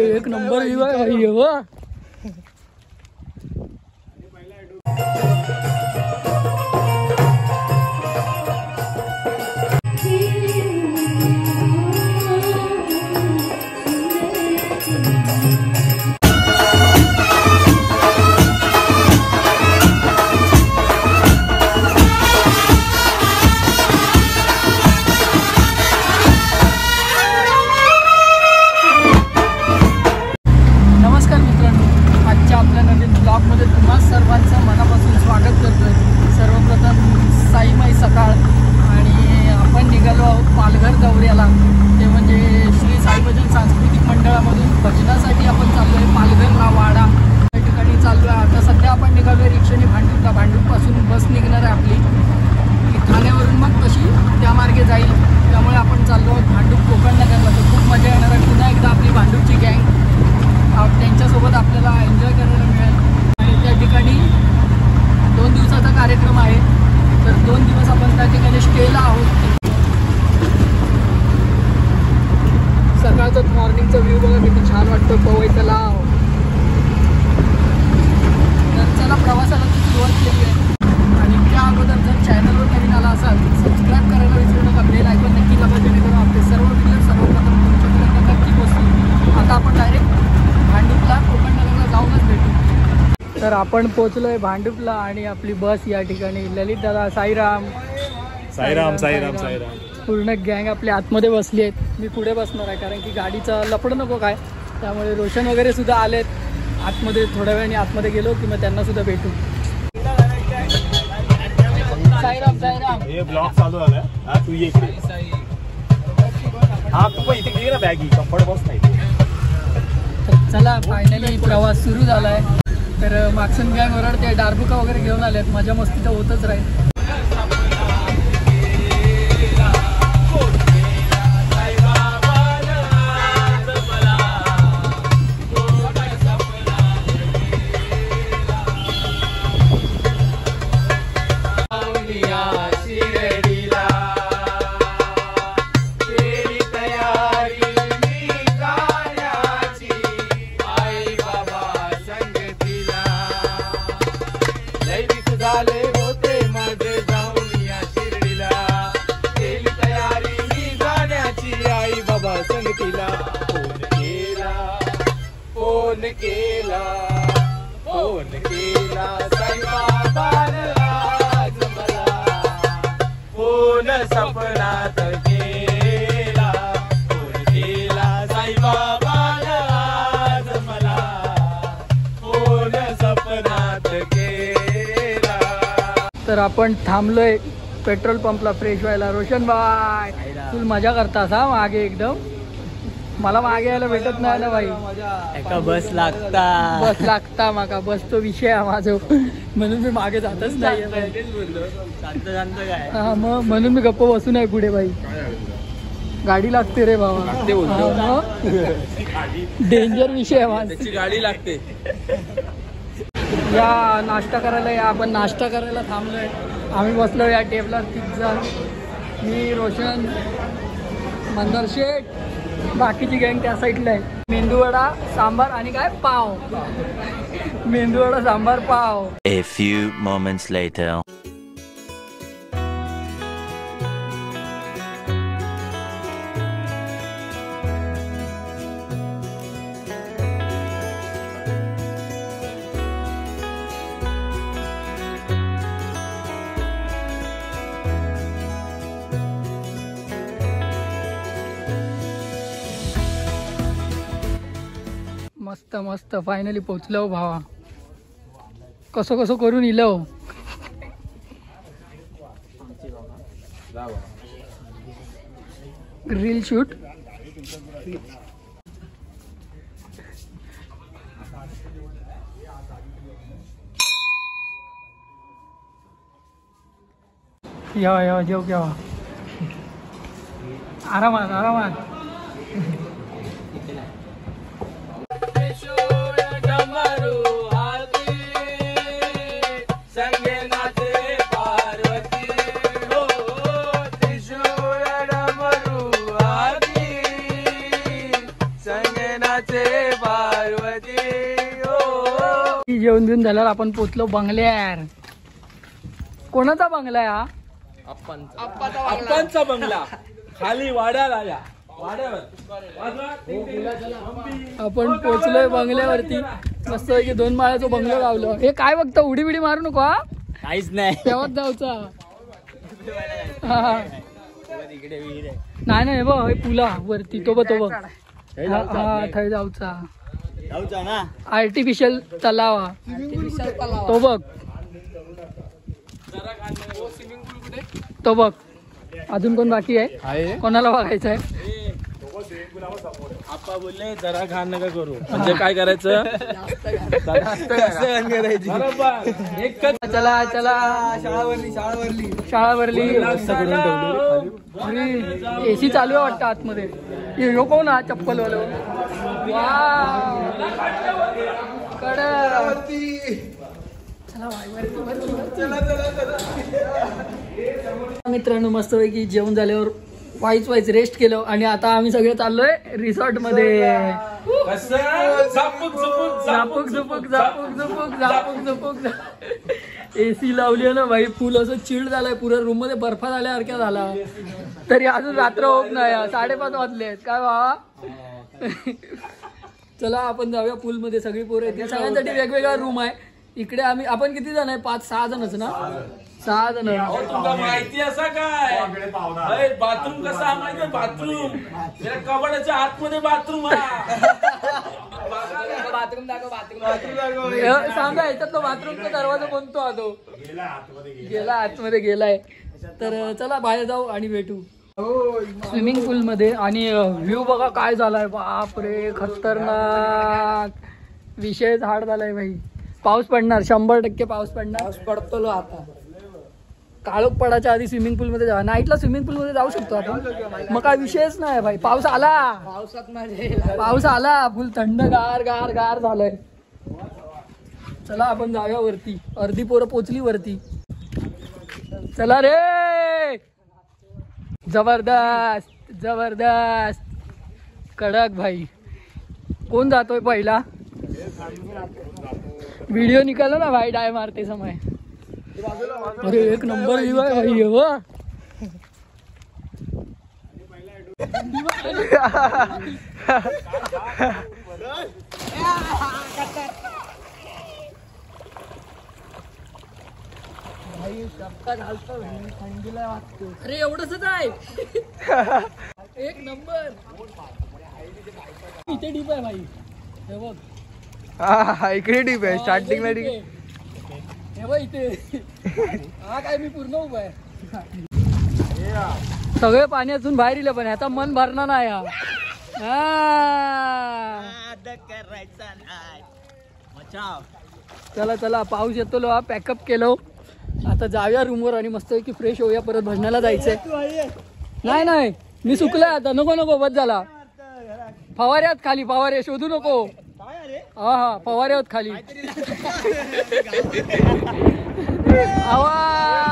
एक number view आहे भाई हो. मॉर्निंगचा व्ह्यू बघा किती छान वाटतो पवई तलाव. तर चला प्रवासाला सुरुवात केली आहे आणि त्या अगोदर जर चॅनलवर नवीन आला असाल सबस्क्राईब करायला विसरू नका. बेल आयकॉन नक्की दाबा जेणेकरून आपले सर्व व्हिडिओ सर्वप्रथम तुमच्यापर्यंत नक्की पोहोचतील. आता आपण डायरेक्ट भांडूपला कोकण नगरला जाऊनच भेटू. तर आपण पोहोचलोय भांडूपला आणि आपली बस या ठिकाणी. ललित दादा, साईराम साईराम साईराम साईराम पूर्ण गँग आपल्या आतमध्ये बसली आहेत. मी पुढे बसणार आहे कारण की गाडीचं लपड नको काय. त्यामुळे रोशन वगैरे सुद्धा आलेत आतमध्ये. थोड्या वेळाने आतमध्ये गेलो की मग त्यांना सुद्धा भेटू. साईराम साईराम. हे ब्लॉग चालू झाला. हा तू ये इकडे. हा तू पण इथे घे ना बॅगी. कम्फर्ट बस नाही. चला फायनली प्रवास सुरू झाला आहे. तर मागसून गँग ओरडते, डारबुका वगैरे घेऊन आलेत. मजा मस्ती तर होतच राहील. फोन केला साईबाबाने आज मला. फोन सपनात केला. फोन केला साईबाबाने आज मला. फोन सपनात केला. तर आपण थांबलोय पेट्रोल पंपला फ्रेश व्हायला. रोशन भाई फुल मजा करतास हा मागे एकदम. मला मागे यायला भेटत नाही ना भाई. एका बस लागता माका बस तो विषय आहे माझं. म्हणून मी मागे जातच नाही. हा मग म्हणून मी गप्प बसून आहे पुढे भाई. गाडी लागते रे बाबा. डेंजर विषय आहे माझी. गाडी लागते. या नाश्ता करायला या. आपण नाश्ता करायला थांबलोय. आम्ही बसलो या टेबलात 30 जण. मी, रोशन, मंदर शेठ, बाकीची गँग त्या साईडला आहे. मेंदूवडा सांबार आणि काय पाव. मेंदूवडा सांबार पाव. A few moments later. मस्त मस्त फायनली पोचलो भावा. कसं कसं करून इलो. Reel shoot. या जेव घ्या. आरामात आरामात. संगे नाचे पार्वती जेवण घेऊन झाल्यावर आपण पोचलो बंगल्यावर. कोणाचा बंगला आहे हा? अप्पांचा बंगला खाली वाड्याला आल्या वाड्यावर. आपण पोचलोय बंगल्यावरती. मस्त की 2 माळ्याचं बंगलो लावलं. हे काय बघता, उडी बिडी मारू नको हा. काहीच नाही. तेव्हाच जाऊचा. नाही नाही बघ, हे पुला वरती तो बघ हा थंय जाऊचा. ना आर्टिफिशियल तलाव तो बघ. तो बघ. अजून कोण बाकी आहे? कोणाला बघायचं आहे? आप्पा बोलले जरा घाण नका करू. म्हणजे काय करायचं? चला चला शाळा भरली. एसी चालू आहे वाटतं आतमध्ये. यो कोण हा चप्पल वालो? मित्रांनो मस्तपैकी जेवण झाल्यावर वाईच रेस्ट केलं आणि आता आम्ही सगळे चाललोय रिसॉर्ट मध्ये. एसी लावली आहे ना भाई. फुल असं चिल्ड झालाय. पुऱ्या रूम मध्ये बर्फा झाल्यासारख्या झाला. तरी अजून रात्र होत नाही. 5:30 वाजले आहेत काय बाबा. चला आपण जाऊया पूल मध्ये. सगळी पोरं येतील. सगळ्यांसाठी वेगवेगळा रूम आहे. इकडे आपण किती जण आहे? 5-6 जणच ना. 6 जण. तुला माहिती असं काय बाथरूम कसा माहिती? बाथरूम कबडाच्या आतमध्ये बाथरूम. बाथरूम दाखव. सांगा याच्यात बाथरूमचा दरवाजा कोणतो हा? तो गेला आतमध्ये गेलाय. तर चला बाहेर जाऊ आणि भेटू स्विमिंग पूल मध्ये. आणि व्ह्यू बघा काय झालाय. बापरे खतरनाक. विषय हार्ड झालाय भाई. पाऊस पडणार 100% पाऊस पडणार. पाऊस पडतो आता. काळोख पडायच्या आधी स्विमिंग पूल मध्ये जाऊ. नाईटला स्विमिंग पूल मध्ये जाऊ शकतो आपण. मग काय विषयच नाही भाई. पाऊस आला. पाऊस आला. फुल थंड गार गार गार झालंय. चला आपण जाऊया वरती. अर्धी पोरं पोचली वरती. चला रे. जबरदस्त जबरदस्त कडक भाई. कोण जातोय पहिला? व्हिडिओ निकाला ना भाई. डाय मारते समय. अरे एक नंबर भाई. थंडीला वाटतो. अरे एवढंच आहे. एक नंबर. इथे डीप आहे भाई. हे बघ. इकडे डीप आहे. स्टार्टिंगला हे बघ इथे. हा काय मी पूर्ण उभा आहे. सगळे पाणी असून बाहेर इले पण ह्याचा मन भरणार नाही. चला चला पाऊस येतो. हा पॅकअप केलो. आता जाऊया रूमवर आणि मस्त की फ्रेश होऊया. परत भजनाला जायचंय. नाही नाही मी सुकलाय आता. नको बस झाला. फवाऱ्यात खाली. फवारे शोधू नको. हा फवाऱ्यात खाली. आवाज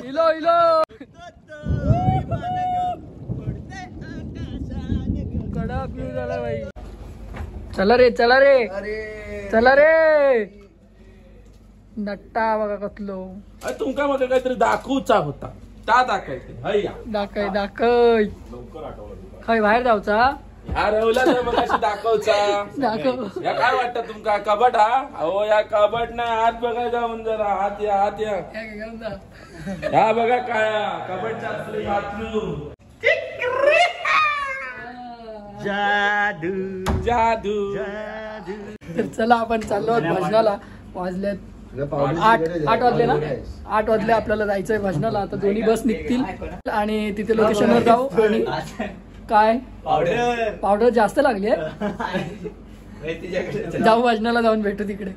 इलो कडक व्ह्यू झाला भाई. चला रे नट्टा बघा कसलो. तुमका मग काहीतरी दाखवचा होता. दाखय खय बाहेर जाऊचा. ह्या रवला तर मग अशी दाखवचा. या काय वाटतं तुमका? कबड हा? अहो या कबड ना हात बघा जाऊन जरा. हात या ह्या बघा काय कबडच्या बाथरूम. जादू. तर चला आपण चाललो आहोत भजनाला. वाजल्यात 8 वाजले ना. 8 वाजले. आपल्याला जायचंय भजनाला. आता दोन्ही बस निघतील आणि तिथे लोकेशनवर जाऊ. आणि काय पावडर जास्त लागली आहे. जाऊ भजनाला जाऊन भेटू तिकडे.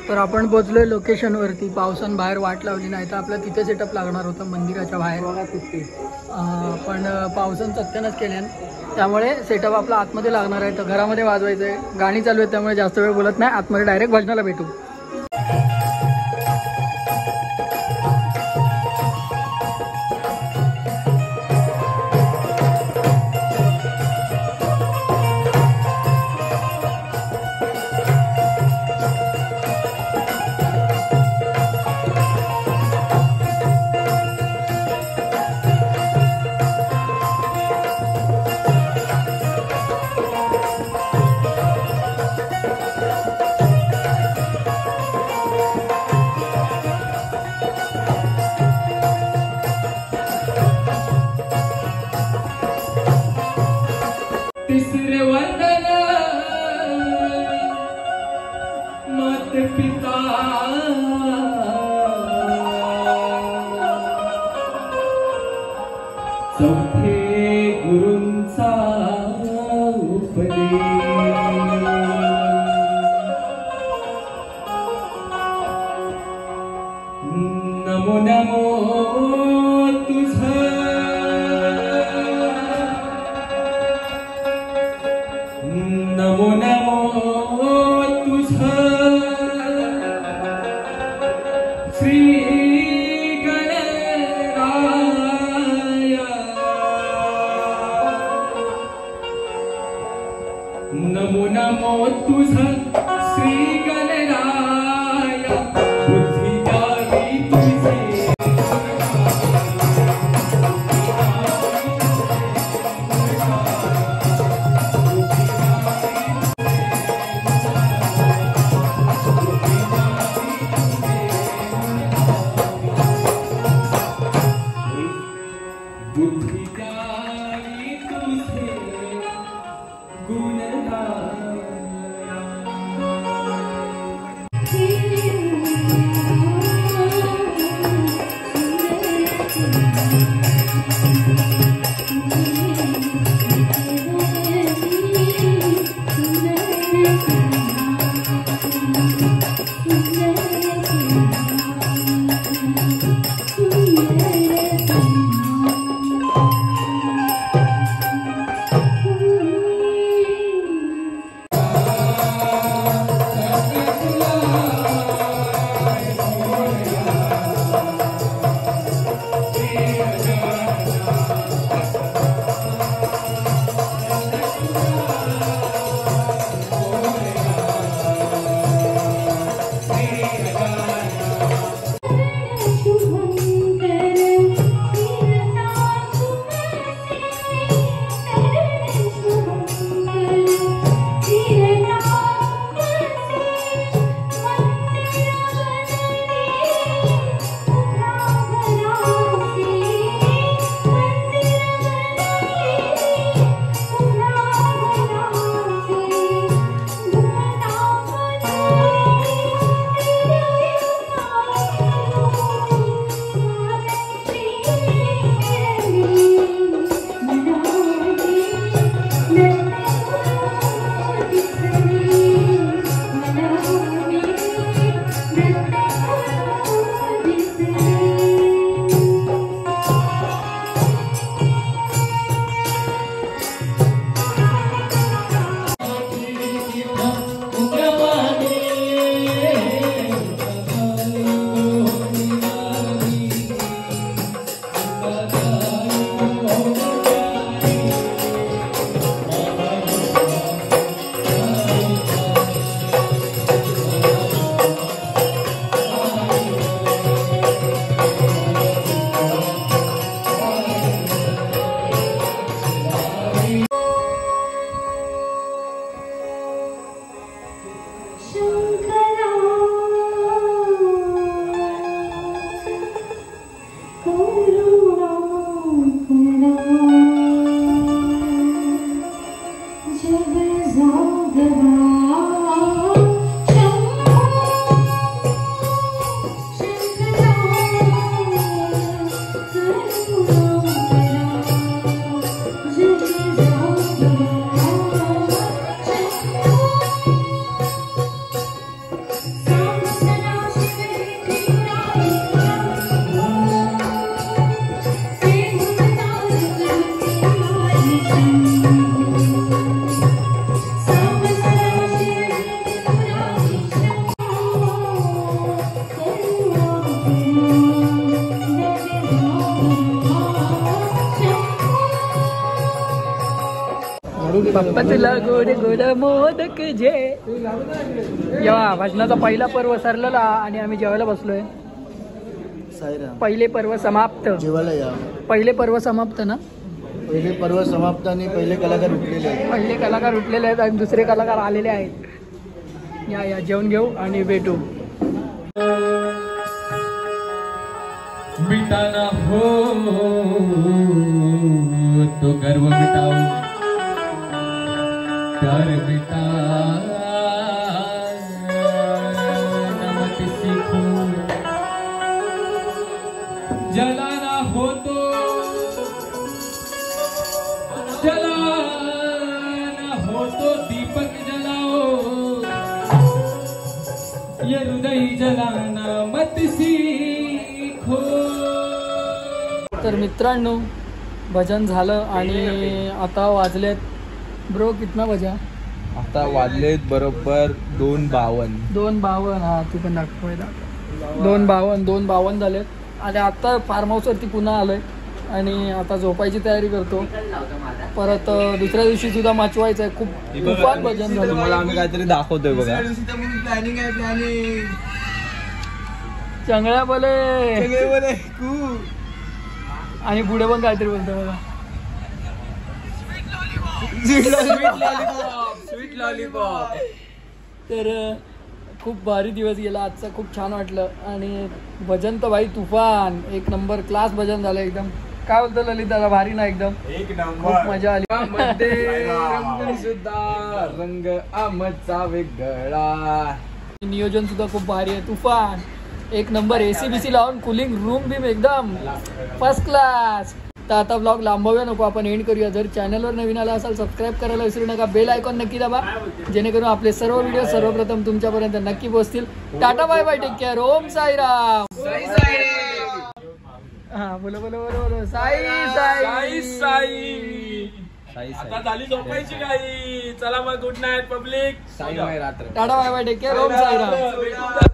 तर आपण पोचलोय लोकेशन वरती. पावसानं बाहेर वाट लावली नाही तर आपल्याला तिथे सेटअप लागणार होतं मंदिराच्या बाहेर. पण पावसानं सत्यानच केल्यान त्यामुळे सेटअप आपला आतमध्ये लागणार आहे. तर घरामध्ये वाजवायचं आहे. गाणी चालू आहे त्यामुळे जास्त वेळ बोलत नाही. आतमध्ये डायरेक्ट भजनाला भेटू. वंदन मात पिता चौथे गुरूंचा उपदेश नमो नमो नमो नमो तुझं श्री गणराय नमो नमो तुझं श्री गणराय बुद्धी द्यावी तुझे बुद्धि द्यावी तुझे पप्पा तुला गोड गोड मोदक जे जेव्हा भाषणाचा पहिला पर्व सरलेला आणि आम्ही जेवायला बसलोय. पहिले पर्व समाप्त. जेवायला या. पहिले पर्व समाप्त ना. पहिले पर्व समाप्त आणि पहिले कलाकार उठलेले आहेत. पहिले कलाकार उठलेले आहेत आणि दुसरे कलाकार आलेले आहेत. या या जेवण घेऊ आणि भेटू. मिटाना हो तो गर्व मिटाओ प्यार मिटा मत सीखो जलाना हो तो दीपक जलाओ ये हृदय जलाना मत सीखो. तर मित्रांनो भजन झालं आणि आता वाजलेत ब्रो कितना बजा? आता वाजलेत बरोबर 2:52. 2:52. हा तू पण दाखवय 2:52 झालेत आणि आता फार्म हाऊसवरती पुन्हा आलोय आणि आता झोपायची तयारी करतो. परत दुसऱ्या दिवशी सुद्धा माचवायचं आहे. खूप भजन झालं. तुम्हाला आम्ही काहीतरी दाखवतोय बघा. प्लॅनिंग आहे प्लॅनिंग. चांगल्या बोले आणि पुढे पण काहीतरी बोलतो बघा. Sweet lollipop. तर खूप भारी दिवस गेला आजचा. खूप छान वाटलं आणि भजन तर भाई तुफान एक नंबर क्लास भजन झालं एकदम. काय बोलतो ललित दादा? भारी ना एकदम. खूप मजा आली. सुद्धा रंग आमचा वेगळा. नियोजन सुद्धा खूप भारी आहे. तुफान एक नंबर. AC-BC लावून कुलिंग रूम बिम एकदम फर्स्ट क्लास. तर आता ब्लॉग लांबवूया नको, आपण एंड करूया. जर चॅनलवर नवीन आला असाल सबस्क्राईब करायला विसरू नका. बेल आयकॉन नक्की दाबा जेणेकरून आपले सर्व व्हिडिओ सर्वप्रथम तुमच्यापर्यंत नक्की पोहोचतील. Tata bye bye. Take care. Om Sairam. हा बोलो बोलो बोलो बोलो. साई साई साई. आता झाली झोपायची काही. चला मग good night public. Tata bye bye. Take care. Om Sairam.